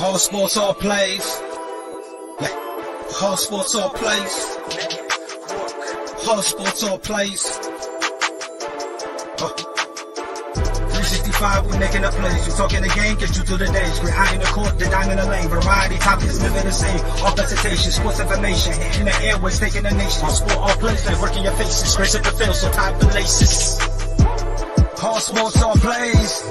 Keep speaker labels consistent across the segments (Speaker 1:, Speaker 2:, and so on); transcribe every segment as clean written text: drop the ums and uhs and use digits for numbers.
Speaker 1: Whole sports all plays. Whole sports all plays. Whole sports all plays. 365, we making up plays. You talking the game, get you to the days. We're high in the court, the dime in the lane. Variety topics living the same. All presentation, sports information. In the airways, taking the nation. All sport, all plays, like working your faces. Grace at the field, so tie the laces. Whole sports all plays.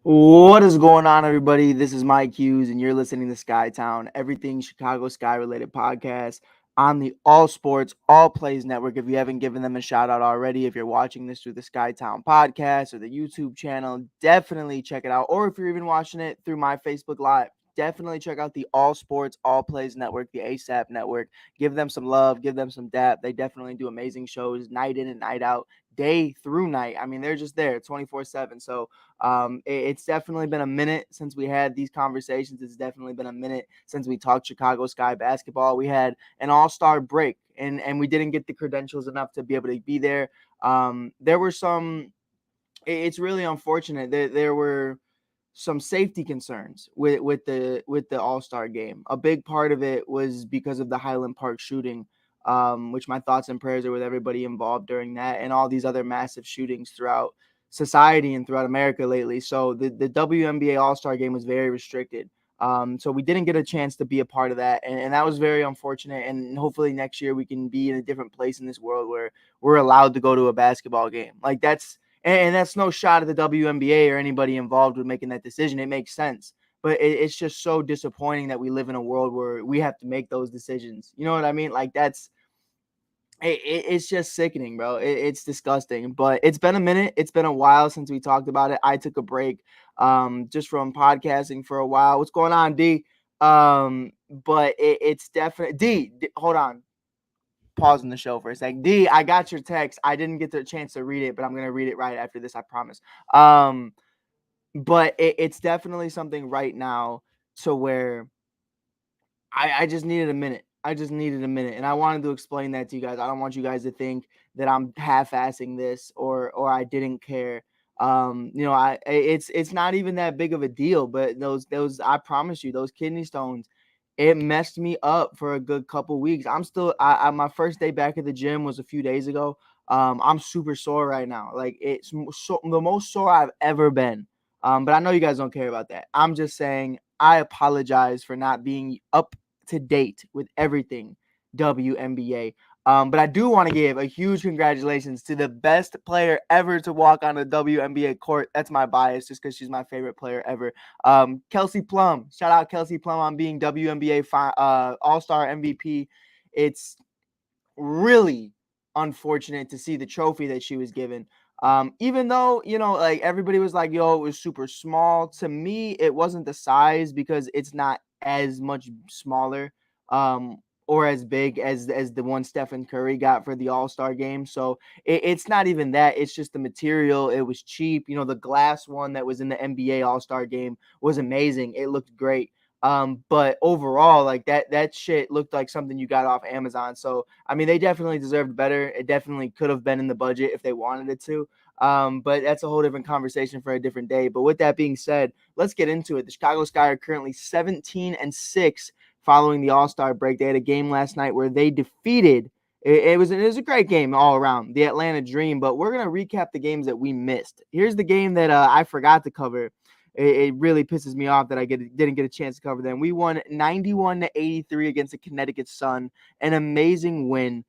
Speaker 2: What is going on, everybody? This is Mike Hughes, and you're listening to Skytown, everything Chicago Sky related podcast on the All Sports, All Plays Network. If you haven't given them a shout out already, if you're watching this through the Skytown podcast or the YouTube channel, definitely check it out. Or if you're even watching it through my Facebook Live, definitely check out the All Sports, All Plays Network, the ASAP Network. Give them some love, give them some dap. They definitely do amazing shows night in and night out, day through night. I mean, they're just there 24/7. So it's definitely been a minute since we had these conversations. It's definitely been a minute since we talked Chicago Sky basketball. We had an all-star break, and we didn't get the credentials enough to be able to be there. There were some. It's really unfortunate that there were some safety concerns with the All-Star game. A big part of it was because of the Highland Park shooting, which my thoughts and prayers are with everybody involved during that and all these other massive shootings throughout society and throughout America lately. So the WNBA All-Star game was very restricted. So we didn't get a chance to be a part of that. And that was very unfortunate. And hopefully next year we can be in a different place in this world where we're allowed to go to a basketball game. Like that's no shot at the WNBA or anybody involved with making that decision. It makes sense. But it's just so disappointing that we live in a world where we have to make those decisions. You know what I mean? Like it's just sickening, bro. It's disgusting. But it's been a minute. It's been a while since we talked about it. I took a break just from podcasting for a while. What's going on, D? But it's definitely D, hold on. Pausing the show for a sec. D, I got your text. I didn't get the chance to read it, but I'm gonna read it right after this, I promise. But it's definitely something right now to where I just needed a minute. I just needed a minute, and I wanted to explain that to you guys. I don't want you guys to think that I'm half-assing this or I didn't care. It's not even that big of a deal, but those I promise you, those kidney stones, it messed me up for a good couple weeks. I'm still my first day back at the gym was a few days ago. I'm super sore right now. Like it's the most sore I've ever been. But I know you guys don't care about that. I'm just saying I apologize for not being up to date with everything WNBA. But I do want to give a huge congratulations to the best player ever to walk on a WNBA court. That's my bias, just because she's my favorite player ever. Kelsey Plum. Shout out Kelsey Plum on being WNBA All-Star MVP. It's really unfortunate to see the trophy that she was given. Even though, like everybody was like, yo, it was super small. To me, it wasn't the size because it's not as much smaller or as big as the one Stephen Curry got for the All-Star game. So it's not even that. It's just the material. It was cheap. The glass one that was in the NBA All-Star game was amazing. It looked great. But overall, like that shit looked like something you got off Amazon. So, I mean, they definitely deserved better. It definitely could have been in the budget if they wanted it to. But that's a whole different conversation for a different day. But with that being said, let's get into it. The Chicago Sky are currently 17-6 following the All-Star break. They had a game last night where they defeated it was a great game all around, the Atlanta Dream. But we're going to recap the games that we missed. Here's the game that I forgot to cover. It really pisses me off that I didn't get a chance to cover them. We won 91-83 against the Connecticut Sun, an amazing win.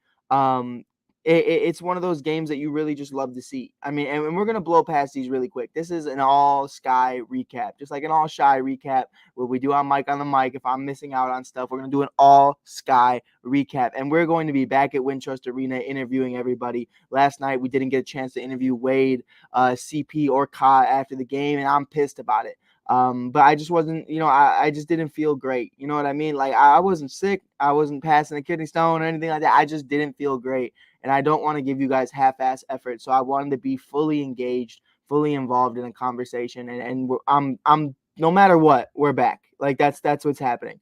Speaker 2: It's one of those games that you really just love to see. I mean, and we're going to blow past these really quick. This is an all Sky recap, just like an all Shy recap where we do on Mike on the mic. If I'm missing out on stuff, we're going to do an all Sky recap. And we're going to be back at Wintrust Arena interviewing everybody. Last night, we didn't get a chance to interview Wade, CP, or Ka after the game, and I'm pissed about it. But I just wasn't, I just didn't feel great. You know what I mean? Like I wasn't sick. I wasn't passing a kidney stone or anything like that. I just didn't feel great. And I don't want to give you guys half-ass effort. So I wanted to be fully engaged, fully involved in a conversation. And I'm no matter what, we're back. Like that's what's happening.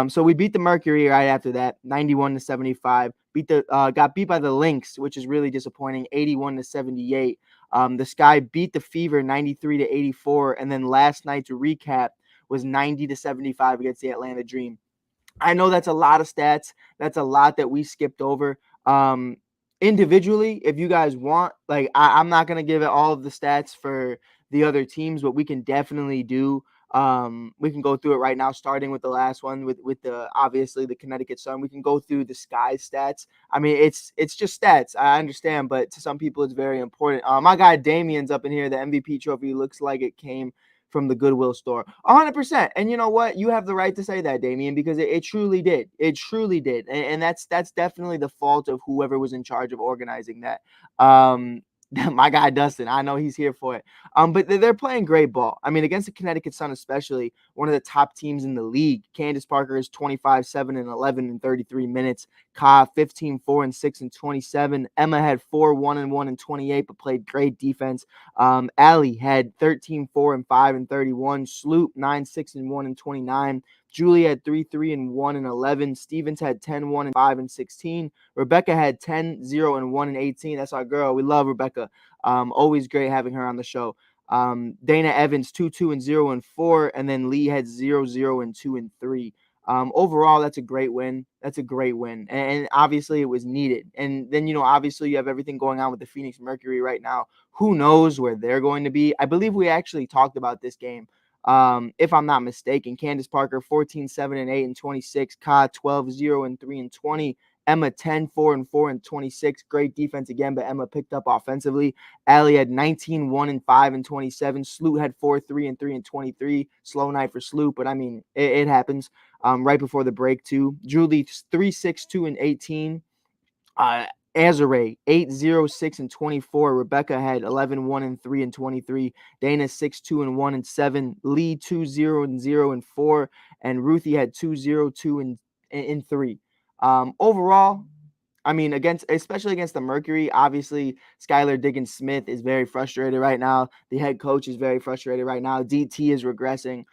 Speaker 2: So we beat the Mercury right after that, 91-75. got beat by the Lynx, which is really disappointing, 81-78. The Sky beat the Fever 93-84, and then last night's recap was 90-75 against the Atlanta Dream. I know that's a lot of stats. That's a lot that we skipped over. Individually, if you guys want, like, I'm not gonna give it all of the stats for the other teams, but we can definitely do. We can go through it right now, starting with the last one with the obviously the Connecticut Sun. We can go through the Sky stats. I mean, it's just stats. I understand, but to some people, it's very important. My guy Damien's up in here. The MVP trophy looks like it came from the Goodwill store. 100%. And you know what? You have the right to say that, Damien, because it truly did. It truly did. And that's definitely the fault of whoever was in charge of organizing that. My guy Dustin, I know he's here for it. But they're playing great ball. I mean, against the Connecticut Sun, especially one of the top teams in the league. Candace Parker is 25, 7, and 11 in 33 minutes. Ka 15, 4, and 6 and 27. Emma had 4, 1, and 1 and 28, but played great defense. Allie had 13, 4, and 5 and 31. Sloop 9, 6, and 1 and 29. Julie had 3, 3, and 1 and 11. Stevens had 10, 1, and 5 and 16. Rebecca had 10, 0, and 1 and 18. That's our girl. We love Rebecca. Always great having her on the show. Dana Evans 2, 2, and 0 and 4. And then Lee had 0, 0, and 2 and 3. Overall, that's a great win. That's a great win. And obviously it was needed. And then, obviously you have everything going on with the Phoenix Mercury right now. Who knows where they're going to be? I believe we actually talked about this game. If I'm not mistaken, Candace Parker 14, 7, and 8 and 26, Ka 12, 0, and 3 and 20, Emma 10, 4, and 4 and 26. Great defense again, but Emma picked up offensively. Allie had 19, 1 and 5 and 27. Sloot had 4, 3 and 3 and 23. Slow night for Sloot, but I mean, it happens. Right before the break too. Julie 3, 6, 2 and 18. Azure 8, 0, 6 and 24. Rebecca had 11, 1 and 3 and 23. Dana 6, 2 and 1 and 7. Lee 2, 0 and 0 and 4. And Ruthie had 2, 0, 2 and 3. Overall, I mean, especially against the Mercury, obviously Skylar Diggins Smith is very frustrated right now. The head coach is very frustrated right now. DT is regressing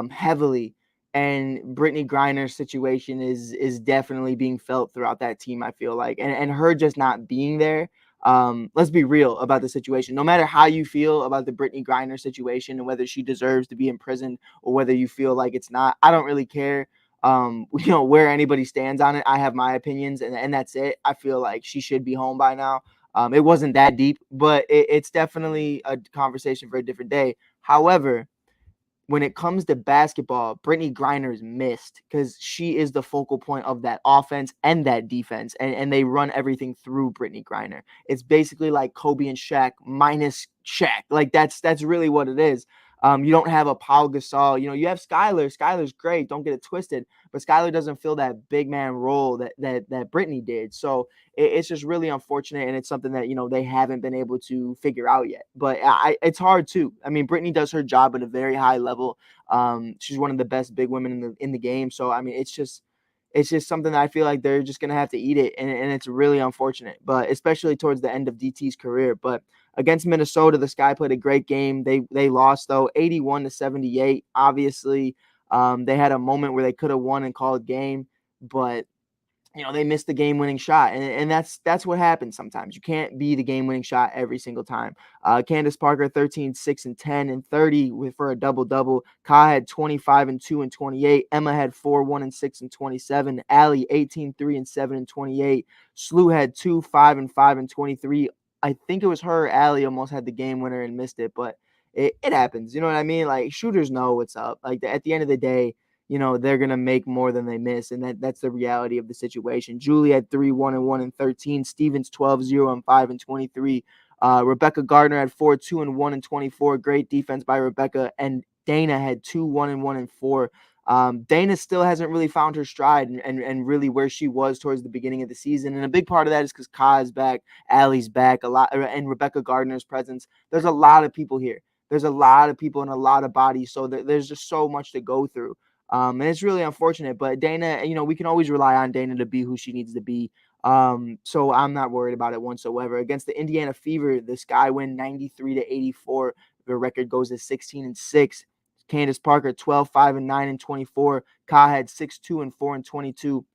Speaker 2: heavily. And Brittany Griner's situation is definitely being felt throughout that team, I feel like. And her just not being there. Let's be real about the situation. No matter how you feel about the Brittany Griner situation and whether she deserves to be imprisoned or whether you feel like it's not, I don't really care. Where anybody stands on it. I have my opinions, and that's it. I feel like she should be home by now. It wasn't that deep, but it's definitely a conversation for a different day. However, when it comes to basketball, Brittany Griner is missed because she is the focal point of that offense and that defense, and they run everything through Brittany Griner. It's basically like Kobe and Shaq minus Shaq. Like that's really what it is. You don't have a Paul Gasol. You have Skylar. Skylar's great. Don't get it twisted. But Skylar doesn't fill that big man role that Brittany did. So it's just really unfortunate, and it's something that they haven't been able to figure out yet. But it's hard too. I mean, Brittany does her job at a very high level. She's one of the best big women in the game. So I mean, it's just something that I feel like they're just gonna have to eat it, and it's really unfortunate. But especially towards the end of DT's career. But against Minnesota, the Sky played a great game. They lost though, 81-78. Obviously, they had a moment where they could have won and called game, but they missed the game-winning shot, and that's what happens sometimes. You can't be the game-winning shot every single time. Candace Parker, 13, 6, and 10, and 30 for a double-double. Ka had 25 and 2 and 28. Emma had 4, 1 and 6 and 27. Allie, 18, 3 and 7 and 28. Slew had 2, 5 and 5 and 23. I think it was her. Allie almost had the game winner and missed it, but it happens. You know what I mean? Like, shooters know what's up. Like, at the end of the day, they're going to make more than they miss. And that's the reality of the situation. Julie had 3, 1 and 1 and 13. Stevens 12, 0 and 5 and 23. Rebecca Gardner had 4, 2 and 1 and 24. Great defense by Rebecca. And Dana had 2, 1 and 1 and 4. Dana still hasn't really found her stride and really where she was towards the beginning of the season. And a big part of that is because Ka is back, Allie's back, a lot, and Rebecca Gardner's presence. There's a lot of people here. There's a lot of people and a lot of bodies. So there's just so much to go through. And it's really unfortunate, but Dana, we can always rely on Dana to be who she needs to be. So I'm not worried about it whatsoever. Against the Indiana Fever, the Sky win 93-84. The record goes to 16 and 6. Candace Parker 12, 5 and 9 and 24. Ka had 6, 2 and 4 and 22.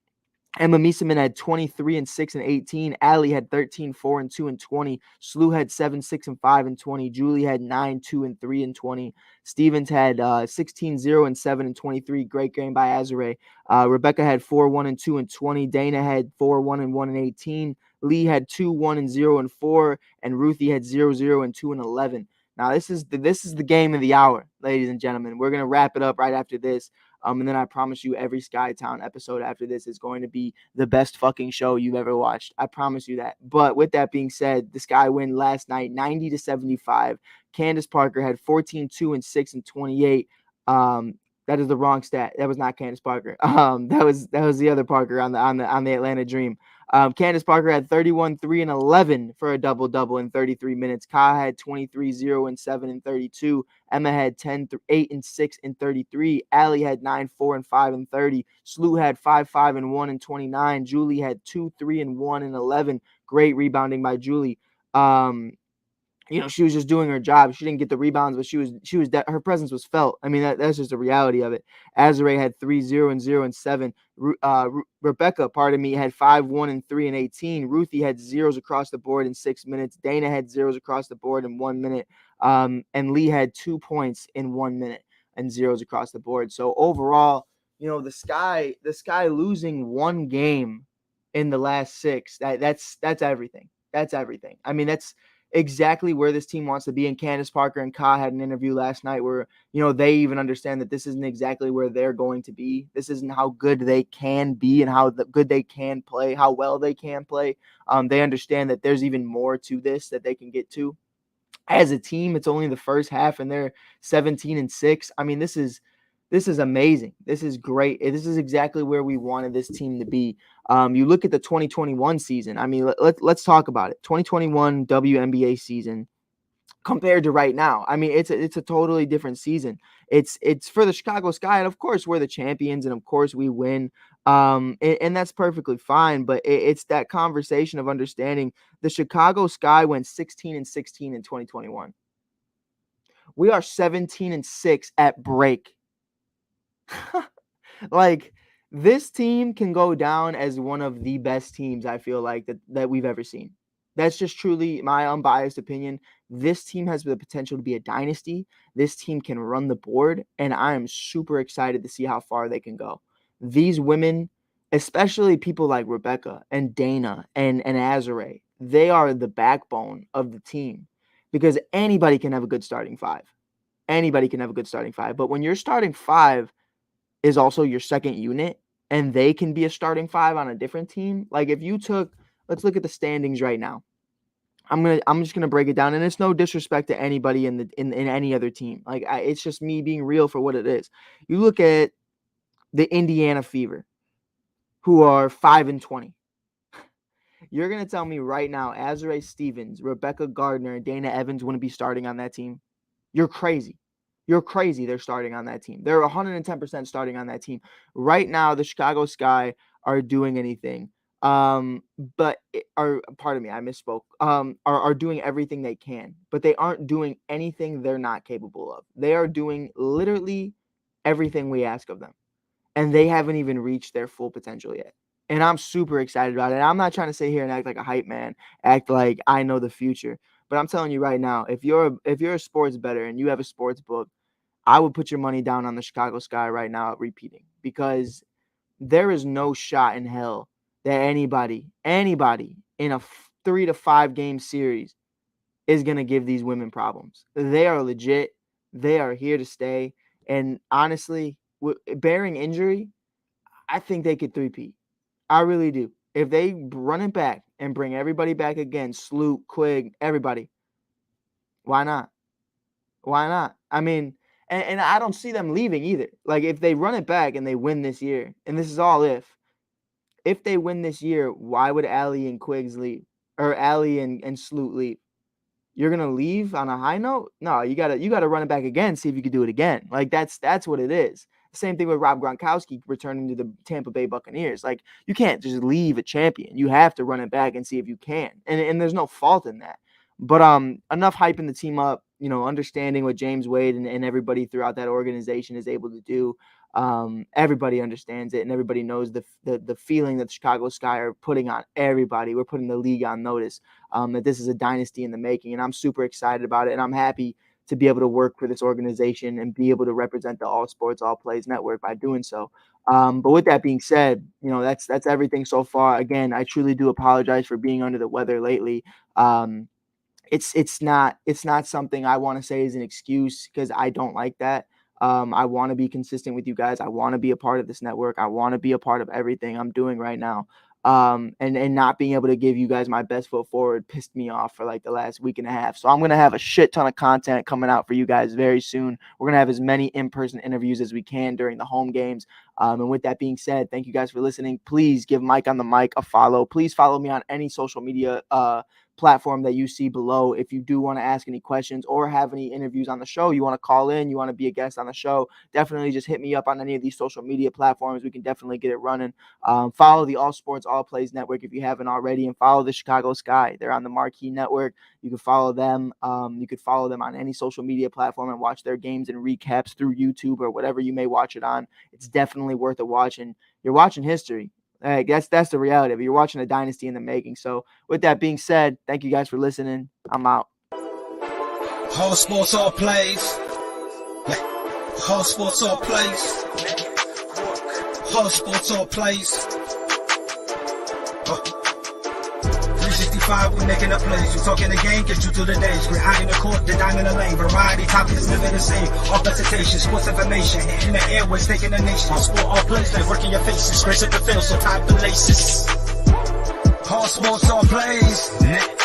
Speaker 2: Emma Mieseman had 23 and 6 and 18. Allie had 13, 4 and 2 and 20. Slew had 7, 6 and 5 and 20. Julie had 9, 2 and 3 and 20. Stevens had 16, 0 and 7 and 23. Great game by Azare. Rebecca had 4, 1 and 2 and 20. Dana had 4, 1 and 1 and 18. Lee had 2, 1 and 0 and 4. And Ruthie had 0, 0 and 2 and 11. Now, this is the game of the hour, ladies and gentlemen. We're going to wrap it up right after this. And then I promise you every Skytown episode after this is going to be the best fucking show you've ever watched. I promise you that. But with that being said, the Sky win last night, 90-75. Candace Parker had 14, 2 and 6 and 28. That is the wrong stat. That was not Candace Parker. That was the other Parker on the Atlanta Dream. Candace Parker had 31, 3 and 11 for a double-double in 33 minutes. Ka had 23, 0 and 7 and 32. Emma had 10, 8 and 6 and 33. Allie had 9, 4 and 5 and 30. Slew had 5, 5 and 1 and 29. Julie had 2, 3 and 1 and 11. Great rebounding by Julie. She was just doing her job. She didn't get the rebounds, but her presence was felt. I mean, that's just the reality of it. Azare had 3, 0 and 0 and 7. Rebecca, had 5, 1 and 3 and 18. Ruthie had zeros across the board in 6 minutes. Dana had zeros across the board in 1 minute. And Lee had 2 points in 1 minute and zeros across the board. So overall, the Sky losing one game in the last 6, that's everything. That's everything. I mean, that's exactly where this team wants to be. And Candace Parker and Ka had an interview last night where, they even understand that this isn't exactly where they're going to be. This isn't how good they can be and how good they can play, how well they can play. They understand that there's even more to this that they can get to. As a team, it's only the first half and they're 17 and 6. I mean, this is amazing. This is great. This is exactly where we wanted this team to be. You look at the 2021 season. I mean, let's talk about it. 2021 WNBA season compared to right now. I mean, it's a totally different season. It's for the Chicago Sky, and of course we're the champions, and of course we win. And that's perfectly fine. But it's that conversation of understanding the Chicago Sky went 16 and 16 in 2021. We are 17 and 6 at break. Like, this team can go down as one of the best teams, I feel like, that we've ever seen. That's just truly my unbiased opinion. This team has the potential to be a dynasty. This team can run the board, and I am super excited to see how far they can go. These women, especially people like Rebecca and Dana and Azare, they are the backbone of the team because anybody can have a good starting five. Anybody can have a good starting five. But when your starting five is also your second unit and they can be a starting five on a different team, like if you took, let's look at the standings right now. I'm just gonna break it down, and it's no disrespect to anybody in any other team. Like it's just me being real for what it is. You look at the Indiana Fever, who are 5 and 20. You're gonna tell me right now, Azare Stevens, Rebecca Gardner, and Dana Evans wouldn't be starting on that team? You're crazy. You're crazy. They're starting on that team. They're 110% starting on that team right now. The Chicago Sky are doing anything. But pardon me, I misspoke. Are doing everything they can, but they aren't doing anything they're not capable of. They are doing literally everything we ask of them, and they haven't even reached their full potential yet. And I'm super excited about it. I'm not trying to sit here and act like a hype man, act like I know the future. But I'm telling you right now, if you're a sports bettor and you have a sports book, I would put your money down on the Chicago Sky right now at repeating, because there is no shot in hell that anybody in a 3 to 5 game series is going to give these women problems. They are legit. They are here to stay. And honestly, bearing injury, I think they could three-peat. I really do. If they run it back and bring everybody back again, Sloot, Quigg, everybody, why not? Why not? I mean, and I don't see them leaving either. Like, if they run it back and they win this year, and this is all if they win this year, why would Allie and Quiggs leave? Or Allie and Sloot leave? You're gonna leave on a high note? No, you gotta run it back again, see if you can do it again. Like, that's what it is. Same thing with Rob Gronkowski returning to the Tampa Bay Buccaneers. Like, you can't just leave a champion. You have to run it back and see if you can. And there's no fault in that. But enough hyping the team up. understanding what James Wade and everybody throughout that organization is able to do. Everybody understands it, and everybody knows the feeling that the Chicago Sky are putting on everybody. We're putting the league on notice that this is a dynasty in the making, and I'm super excited about it, and I'm happy to be able to work for this organization and be able to represent the All Sports All Plays Network by doing so. But with that being said, that's everything so far. Again, I truly do apologize for being under the weather lately. It's not something I want to say is an excuse, because I don't like that. I want to be consistent with you guys. I want to be a part of this network. I want to be a part of everything I'm doing right now. And not being able to give you guys my best foot forward pissed me off for like the last week and a half. So I'm going to have a shit ton of content coming out for you guys very soon. We're going to have as many in-person interviews as we can during the home games. And with that being said, thank you guys for listening. Please give Mike on the Mic a follow. Please follow me on any social media platform that you see below. If you do want to ask any questions or have any interviews on the show, you want to call in, you want to be a guest on the show, definitely just hit me up on any of these social media platforms. We can definitely get it running. Follow the All Sports All Plays Network if you haven't already, and follow the Chicago Sky. They're on the Marquee Network. You can follow them. You could follow them on any social media platform and watch their games and recaps through YouTube or whatever you may watch it on. It's definitely worth a watch, and you're watching history. That's the reality of it. You're watching a dynasty in the making. So with that being said, thank you guys for listening. I'm out.
Speaker 1: All Sports All Plays. All Sports All Plays. All Sports All Plays. 365, we making a plays. We talking the game, get you through the days. We're high in the court, the dime in the lane. Variety topics, living the same. All presentation, sports information. In the airways, taking the nation. All sport, all plays, like working your faces. Grace at the field, so tie the laces. All Sports All Plays.